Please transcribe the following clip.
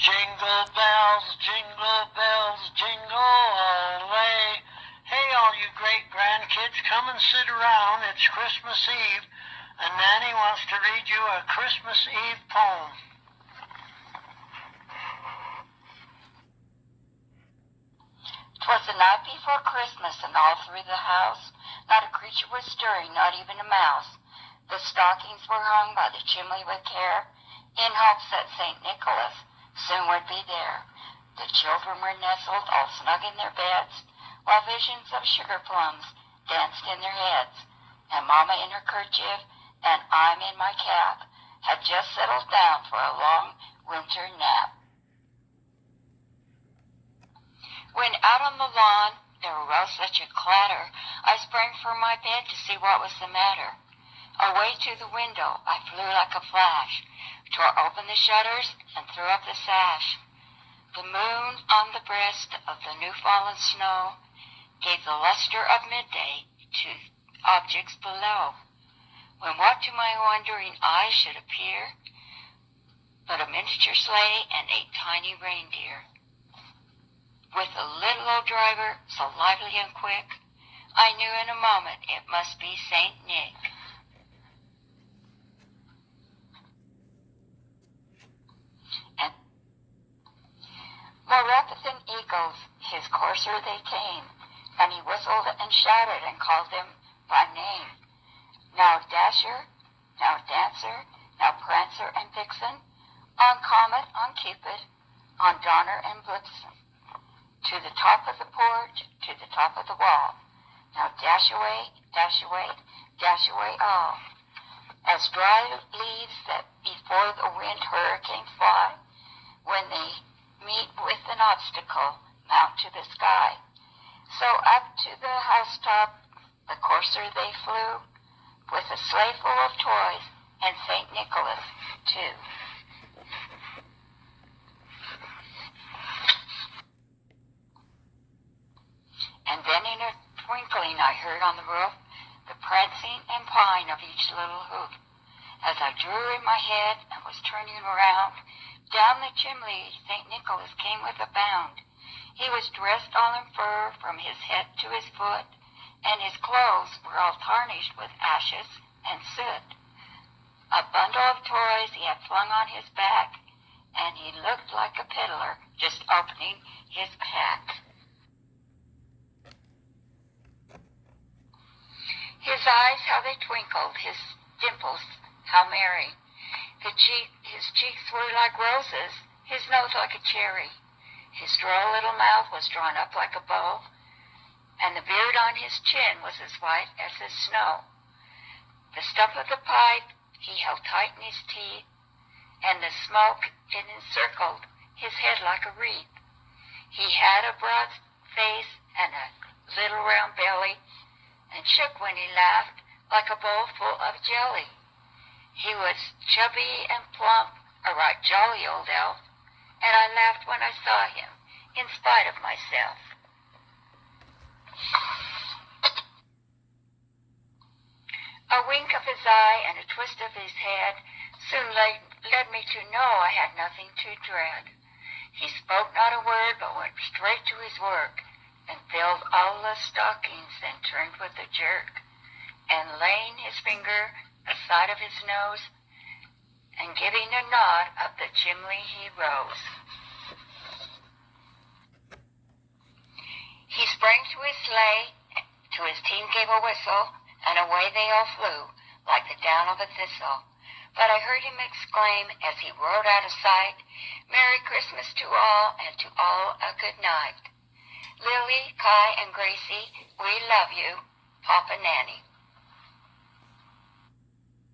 Jingle bells, jingle all the way. Hey, all you great grandkids, come and sit around. It's Christmas Eve, and Nanny wants to read you a Christmas Eve poem. 'Twas the night before Christmas, and all through the house not a creature was stirring, not even a mouse. The stockings were hung by the chimney with care, in hopes that St. Nicholas soon would be there. The children were nestled all snug in their beds, while visions of sugar plums danced in their heads. And Mama in her kerchief, and I'm in my cap, had just settled down for a long winter nap. When out on the lawn there arose such a clatter, I sprang from my bed to see what was the matter. Away to the window I flew like a flash, tore open the shutters and threw up the sash. The moon on the breast of the new-fallen snow gave the luster of midday to objects below, when what to my wondering eyes should appear but a miniature sleigh and a tiny reindeer. With a little old driver so lively and quick, I knew in a moment it must be St. Nick. And more rapid than eagles, his courser they came, and he whistled and shouted and called them by name. Now Dasher, now Dancer, now Prancer and Vixen, on Comet, on Cupid, on Donner and Blitzen, to the top of the porch, to the top of the wall. Now dash away, all. As dry leaves that before the wind hurricane fly, when they meet with an obstacle, mount to the sky. So up to the housetop the courser they flew, with a sleigh full of toys, and St. Nicholas, too. And then in a twinkling I heard on the roof the prancing and pawing of each little hoof. As I drew in my head and was turning around, down the chimney St. Nicholas came with a bound. He was dressed all in fur from his head to his foot, and his clothes were all tarnished with ashes and soot. A bundle of toys he had flung on his back, and he looked like a peddler just opening his pack. His eyes, how they twinkled, his dimples, how merry. His cheeks were like roses, his nose like a cherry. His droll little mouth was drawn up like a bow, and the beard on his chin was as white as the snow. The stump of the pipe he held tight in his teeth, and the smoke it encircled his head like a wreath. He had a broad face and a little round belly, and shook when he laughed like a bowl full of jelly. He was chubby and plump, a right jolly old elf, and I laughed when I saw him, in spite of myself. A wink of his eye and a twist of his head soon led me to know I had nothing to dread. He spoke not a word, but went straight to his work, and filled all the stockings, then turned with a jerk, and laying his finger aside of his nose, and giving a nod up the chimney he rose. He sprang to his sleigh, to his team gave a whistle, and away they all flew, like the down of a thistle. But I heard him exclaim, as he rode out of sight, "Merry Christmas to all, and to all a good night. Lily, Kai, and Gracie, we love you, Papa Nanny."